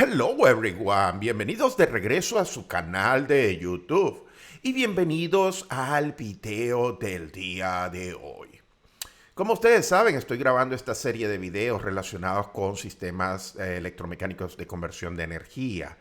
Hello everyone, bienvenidos de regreso a su canal de YouTube y bienvenidos al video del día de hoy. Como ustedes saben, estoy grabando esta serie de videos relacionados con sistemas electromecánicos de conversión de energía.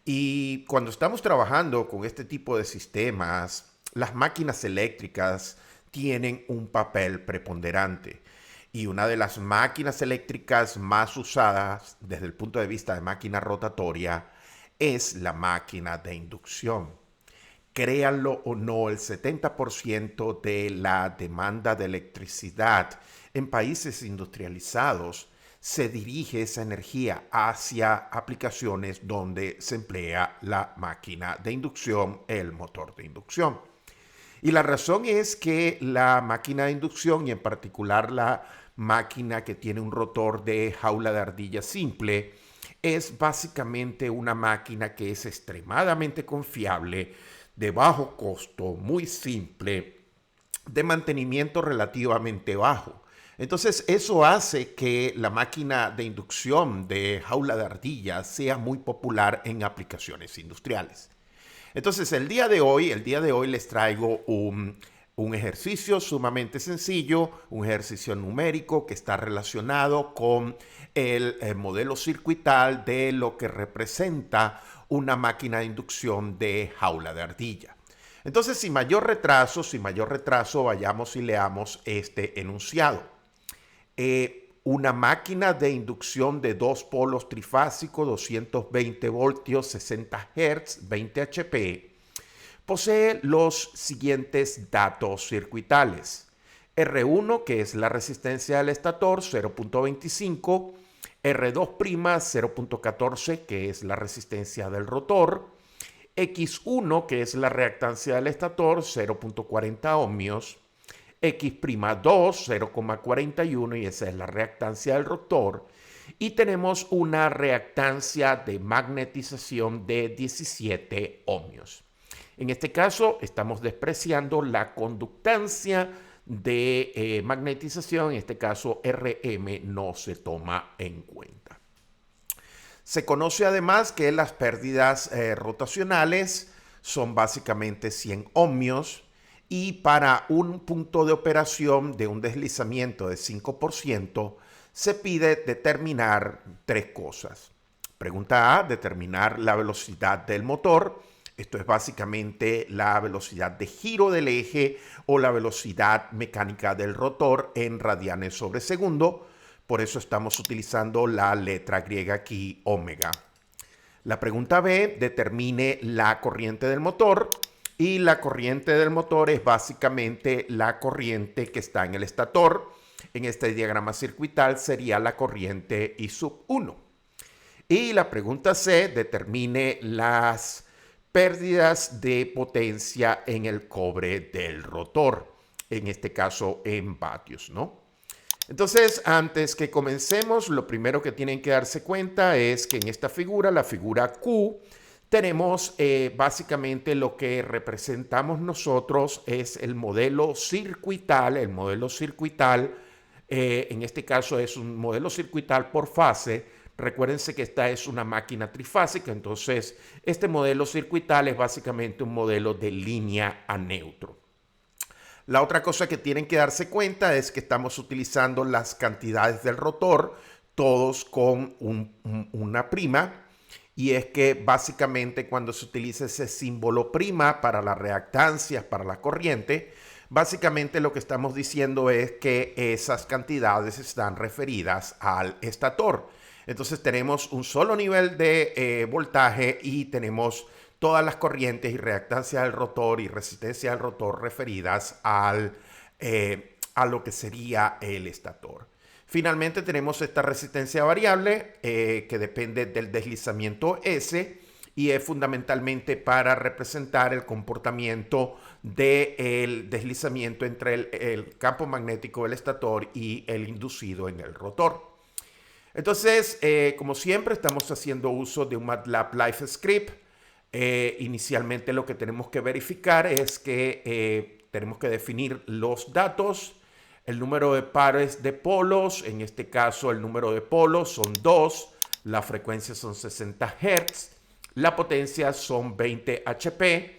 Y cuando estamos trabajando con este tipo de sistemas, las máquinas eléctricas tienen un papel preponderante. Y una de las máquinas eléctricas más usadas desde el punto de vista de máquina rotatoria es la máquina de inducción. Créanlo o no, el 70% de la demanda de electricidad en países industrializados se dirige esa energía hacia aplicaciones donde se emplea la máquina de inducción, el motor de inducción. Y la razón es que la máquina de inducción, y en particular la máquina que tiene un rotor de jaula de ardilla simple, es básicamente una máquina que es extremadamente confiable, de bajo costo, muy simple, de mantenimiento relativamente bajo. Entonces eso hace que la máquina de inducción de jaula de ardilla sea muy popular en aplicaciones industriales. Entonces, el día de hoy les traigo un ejercicio sumamente sencillo, un ejercicio numérico que está relacionado con el modelo circuital de lo que representa una máquina de inducción de jaula de ardilla. Entonces, sin mayor retraso, vayamos y leamos este enunciado. Una máquina de inducción de dos polos trifásicos, 220 voltios, 60 Hz, 20 HP, posee los siguientes datos circuitales. R1, que es la resistencia del estator, 0.25, R2', 0.14, que es la resistencia del rotor, X1, que es la reactancia del estator, 0.40 ohmios, X'2, 0,41, y esa es la reactancia del rotor. Y tenemos una reactancia de magnetización de 17 ohmios. En este caso, estamos despreciando la conductancia de magnetización. En este caso, Rm no se toma en cuenta. Se conoce además que las pérdidas rotacionales son básicamente 100 ohmios. Y para un punto de operación de un deslizamiento de 5%, se pide determinar tres cosas. Pregunta A, determinar la velocidad del motor. Esto es básicamente la velocidad de giro del eje o la velocidad mecánica del rotor en radianes sobre segundo. Por eso estamos utilizando la letra griega aquí, omega. La pregunta B, determine la corriente del motor. Y la corriente del motor es básicamente la corriente que está en el estator. En este diagrama circuital sería la corriente I sub 1. Y la pregunta C, determine las pérdidas de potencia en el cobre del rotor. En este caso en vatios, ¿no? Entonces, antes que comencemos, lo primero que tienen que darse cuenta es que en esta figura, la figura Q, tenemos básicamente lo que representamos nosotros es el modelo circuital. El modelo circuital, en este caso es un modelo circuital por fase. Recuérdense que esta es una máquina trifásica, entonces este modelo circuital es básicamente un modelo de línea a neutro. La otra cosa que tienen que darse cuenta es que estamos utilizando las cantidades del rotor, todos con una prima. Y es que básicamente cuando se utiliza ese símbolo prima para las reactancias, para la corriente, básicamente lo que estamos diciendo es que esas cantidades están referidas al estator. Entonces tenemos un solo nivel de voltaje y tenemos todas las corrientes y reactancias del rotor y resistencia del rotor referidas a lo que sería el estator. Finalmente tenemos esta resistencia variable que depende del deslizamiento S y es fundamentalmente para representar el comportamiento del deslizamiento entre el campo magnético del estator y el inducido en el rotor. Entonces, como siempre, estamos haciendo uso de un MATLAB Live Script. Inicialmente lo que tenemos que verificar es que tenemos que definir los datos, el número de pares de polos. En este caso el número de polos son 2, la frecuencia son 60 Hz, la potencia son 20 HP,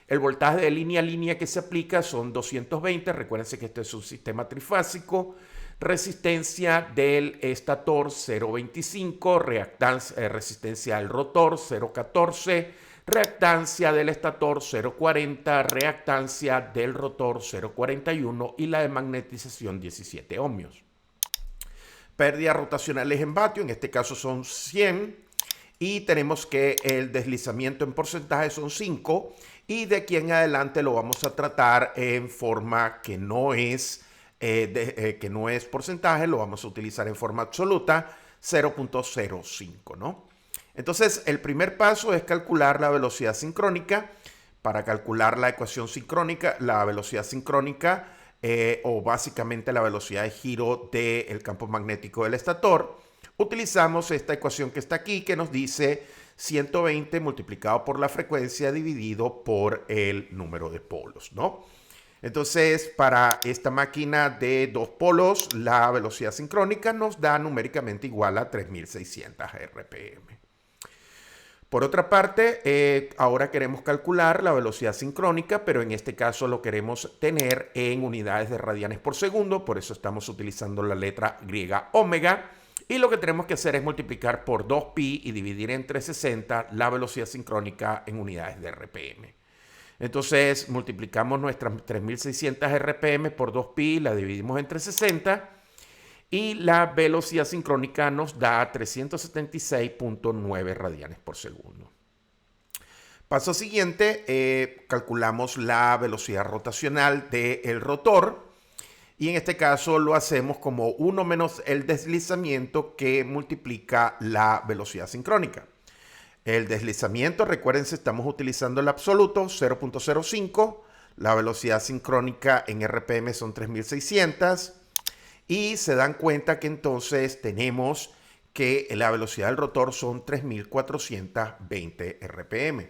el voltaje de línea a línea que se aplica son 220, recuérdense que este es un sistema trifásico, resistencia del estator 0.25, resistencia del rotor 0.14, reactancia del estator 0.40, reactancia del rotor 0.41 y la de magnetización 17 ohmios. Pérdidas rotacionales en vatio, en este caso son 100, y tenemos que el deslizamiento en porcentaje son 5, y de aquí en adelante lo vamos a tratar en forma que no es porcentaje, lo vamos a utilizar en forma absoluta, 0.05, ¿no? Entonces, el primer paso es calcular la velocidad sincrónica. Para calcular la ecuación sincrónica, la velocidad sincrónica, o básicamente la velocidad de giro del campo magnético del estator, utilizamos esta ecuación que está aquí, que nos dice 120 multiplicado por la frecuencia dividido por el número de polos, ¿no? Entonces, para esta máquina de 2 polos, la velocidad sincrónica nos da numéricamente igual a 3600 RPM. Por otra parte, ahora queremos calcular la velocidad sincrónica, pero en este caso lo queremos tener en unidades de radianes por segundo, por eso estamos utilizando la letra griega omega, y lo que tenemos que hacer es multiplicar por 2pi y dividir entre 60 la velocidad sincrónica en unidades de RPM. Entonces multiplicamos nuestras 3600 RPM por 2pi, la dividimos entre 60, y la velocidad sincrónica nos da 376.9 radianes por segundo. Paso siguiente, calculamos la velocidad rotacional del rotor, y en este caso lo hacemos como 1 menos el deslizamiento que multiplica la velocidad sincrónica. El deslizamiento, recuérdense, estamos utilizando el absoluto, 0.05, la velocidad sincrónica en RPM son 3600, y se dan cuenta que entonces tenemos que la velocidad del rotor son 3420 RPM.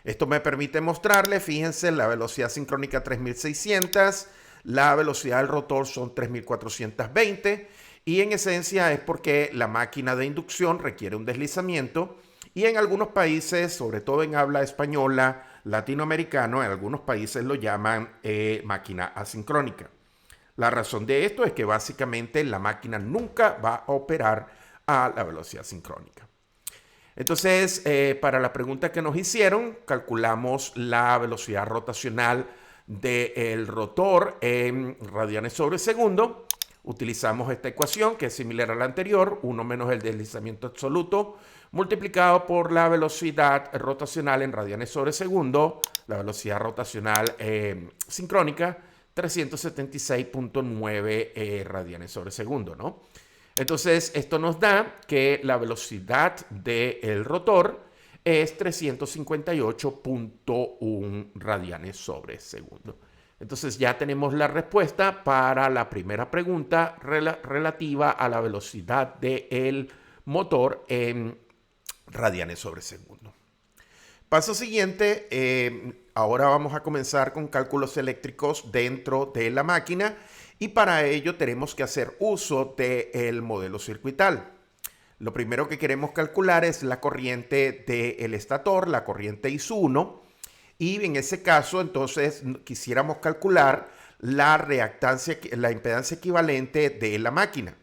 Esto me permite mostrarle, fíjense, la velocidad sincrónica 3600, la velocidad del rotor son 3420, y en esencia es porque la máquina de inducción requiere un deslizamiento, y en algunos países, sobre todo en habla española, latinoamericano, en algunos países lo llaman máquina asincrónica. La razón de esto es que básicamente la máquina nunca va a operar a la velocidad sincrónica. Entonces, para la pregunta que nos hicieron, calculamos la velocidad rotacional del rotor en radianes sobre segundo. Utilizamos esta ecuación que es similar a la anterior, 1 menos el deslizamiento absoluto, multiplicado por la velocidad rotacional en radianes sobre segundo, la velocidad rotacional sincrónica, 376.9 radianes sobre segundo, ¿no? Entonces, esto nos da que la velocidad del rotor es 358.1 radianes sobre segundo. Entonces, ya tenemos la respuesta para la primera pregunta relativa a la velocidad del motor en radianes sobre segundo. Paso siguiente, ahora vamos a comenzar con cálculos eléctricos dentro de la máquina, y para ello tenemos que hacer uso del modelo circuital. Lo primero que queremos calcular es la corriente del estator, la corriente I1, y en ese caso entonces quisiéramos calcular la reactancia, la impedancia equivalente de la máquina.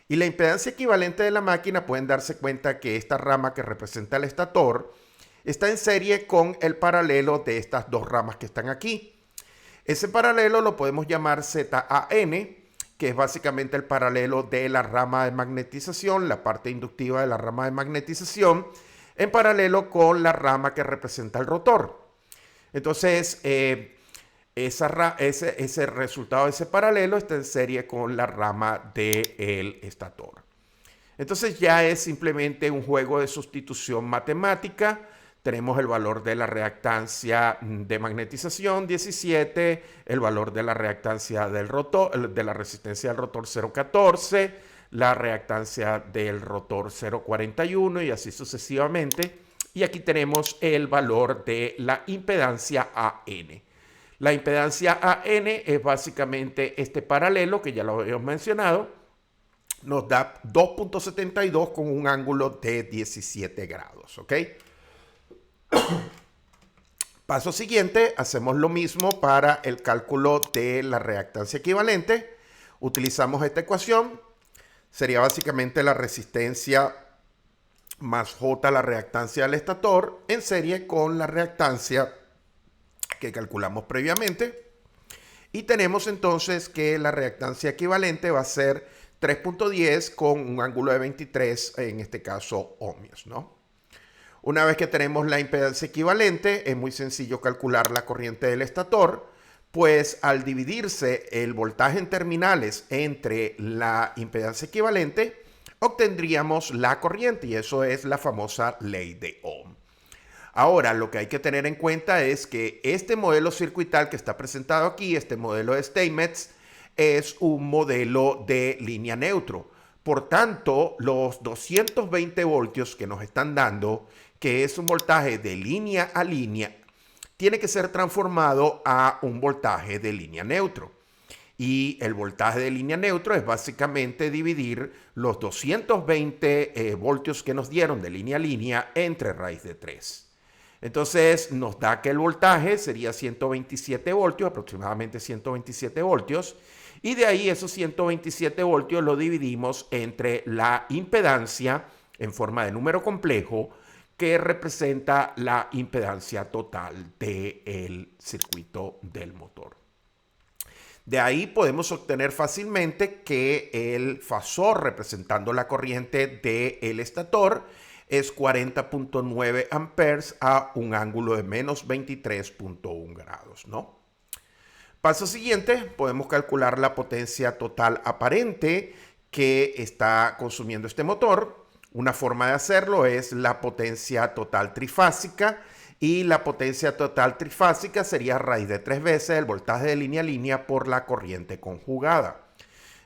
Y la impedancia equivalente de la máquina, pueden darse cuenta que esta rama que representa el estator está en serie con el paralelo de estas dos ramas que están aquí. Ese paralelo lo podemos llamar ZAN, que es básicamente el paralelo de la rama de magnetización, la parte inductiva de la rama de magnetización, en paralelo con la rama que representa el rotor. Entonces, ese resultado de ese paralelo está en serie con la rama del estator. Entonces ya es simplemente un juego de sustitución matemática. Tenemos el valor de la reactancia de magnetización 17, el valor de la reactancia del rotor, de la resistencia del rotor 0.14, la reactancia del rotor 0.41 y así sucesivamente. Y aquí tenemos el valor de la impedancia AN. La impedancia AN es básicamente este paralelo que ya lo habíamos mencionado, nos da 2.72 con un ángulo de 17 grados, ¿ok? Paso siguiente, hacemos lo mismo para el cálculo de la reactancia equivalente. Utilizamos esta ecuación. Sería básicamente la resistencia más J, la reactancia del estator, en serie con la reactancia que calculamos previamente. Y tenemos entonces que la reactancia equivalente va a ser 3.10 con un ángulo de 23, en este caso ohmios, ¿no? Una vez que tenemos la impedancia equivalente, es muy sencillo calcular la corriente del estator, pues al dividirse el voltaje en terminales entre la impedancia equivalente, obtendríamos la corriente, y eso es la famosa ley de Ohm. Ahora, lo que hay que tener en cuenta es que este modelo circuital que está presentado aquí, este modelo de Steinmetz, es un modelo de línea neutro. Por tanto, los 220 voltios que nos están dando, que es un voltaje de línea a línea, tiene que ser transformado a un voltaje de línea neutro. Y el voltaje de línea neutro es básicamente dividir los 220 voltios que nos dieron de línea a línea entre raíz de 3. Entonces nos da que el voltaje sería 127 voltios, aproximadamente 127 voltios. Y de ahí esos 127 voltios lo dividimos entre la impedancia en forma de número complejo, que representa la impedancia total del circuito del motor. De ahí podemos obtener fácilmente que el fasor representando la corriente del estator es 40.9 amperes a un ángulo de menos 23.1 grados, ¿no? Paso siguiente, podemos calcular la potencia total aparente que está consumiendo este motor. Una forma de hacerlo es la potencia total trifásica, y la potencia total trifásica sería raíz de 3 veces el voltaje de línea a línea por la corriente conjugada.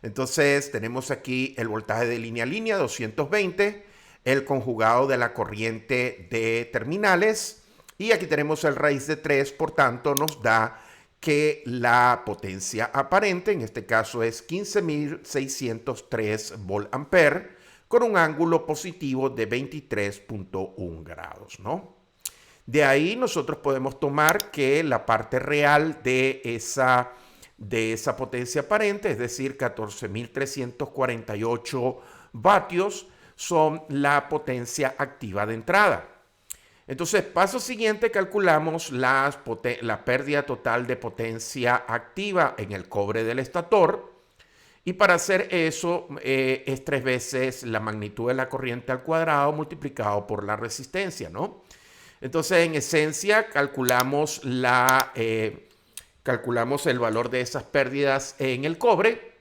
Entonces tenemos aquí el voltaje de línea a línea 220, el conjugado de la corriente de terminales, y aquí tenemos el raíz de 3, por tanto nos da que la potencia aparente en este caso es 15.603 volt ampere con un ángulo positivo de 23.1 grados, ¿no? De ahí nosotros podemos tomar que la parte real de esa potencia aparente, es decir, 14.348 vatios, son la potencia activa de entrada. Entonces, paso siguiente, calculamos la pérdida total de potencia activa en el cobre del estator. Y para hacer eso es 3 veces la magnitud de la corriente al cuadrado multiplicado por la resistencia, ¿no? Entonces, en esencia, calculamos el valor de esas pérdidas en el cobre,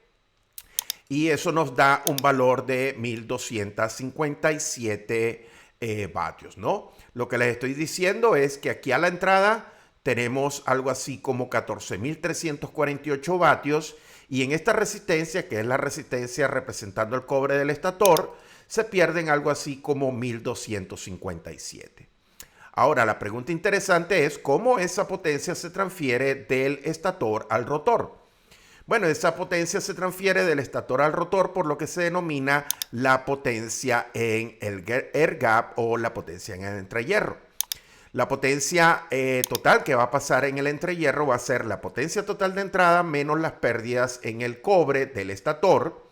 y eso nos da un valor de 1.257 vatios, ¿no? Lo que les estoy diciendo es que aquí a la entrada tenemos algo así como 14.348 vatios, y en esta resistencia, que es la resistencia representando el cobre del estator, se pierden algo así como 1.257. Ahora, la pregunta interesante es cómo esa potencia se transfiere del estator al rotor. Bueno, esa potencia se transfiere del estator al rotor por lo que se denomina la potencia en el air gap o la potencia en el entrehierro. La potencia total que va a pasar en el entrehierro va a ser la potencia total de entrada menos las pérdidas en el cobre del estator.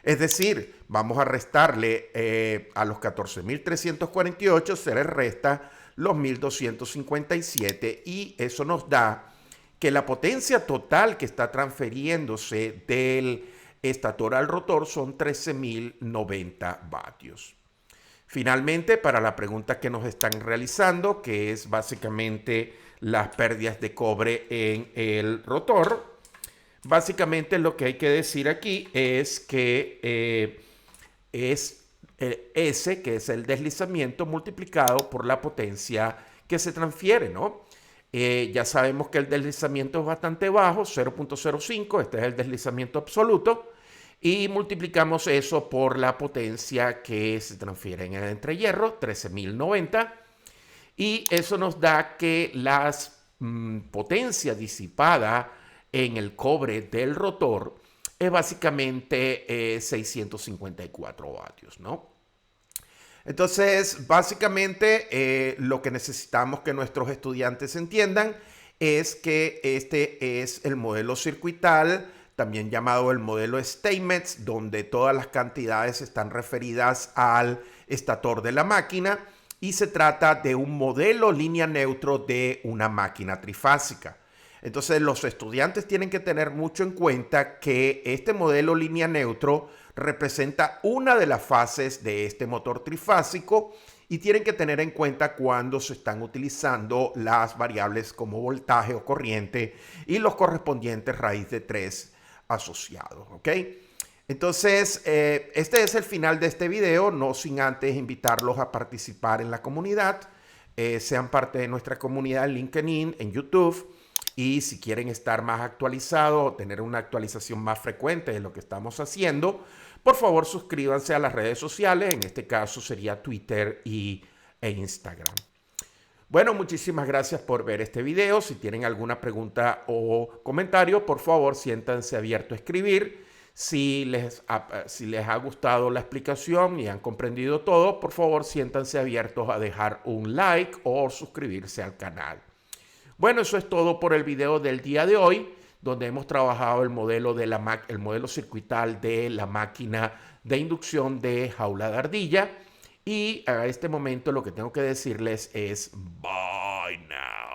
Es decir, vamos a restarle a los 14.348, se le resta los 1.257, y eso nos da que la potencia total que está transfiriéndose del estator al rotor son 13.090 vatios. Finalmente, para la pregunta que nos están realizando, que es básicamente las pérdidas de cobre en el rotor, básicamente lo que hay que decir aquí es que es S, que es el deslizamiento multiplicado por la potencia que se transfiere, ¿no? Ya sabemos que el deslizamiento es bastante bajo, 0.05, este es el deslizamiento absoluto, y multiplicamos eso por la potencia que se transfiere en el entrehierro, 13.090, y eso nos da que la potencia disipada en el cobre del rotor es básicamente 654 vatios, ¿no? Entonces, básicamente, lo que necesitamos que nuestros estudiantes entiendan es que este es el modelo circuital, también llamado el modelo Steinmetz, donde todas las cantidades están referidas al estator de la máquina y se trata de un modelo línea neutro de una máquina trifásica. Entonces, los estudiantes tienen que tener mucho en cuenta que este modelo línea neutro representa una de las fases de este motor trifásico y tienen que tener en cuenta cuando se están utilizando las variables como voltaje o corriente y los correspondientes raíz de 3 asociados, ¿ok? Entonces, este es el final de este video, no sin antes invitarlos a participar en la comunidad, sean parte de nuestra comunidad en LinkedIn, en YouTube, y si quieren estar más actualizados, tener una actualización más frecuente de lo que estamos haciendo, por favor suscríbanse a las redes sociales, en este caso sería Twitter e Instagram. Bueno, muchísimas gracias por ver este video. Si tienen alguna pregunta o comentario, por favor siéntanse abiertos a escribir. Si les ha gustado la explicación y han comprendido todo, por favor siéntanse abiertos a dejar un like o suscribirse al canal. Bueno, eso es todo por el video del día de hoy, donde hemos trabajado el modelo circuital de la máquina de inducción de jaula de ardilla. Y a este momento lo que tengo que decirles es bye now.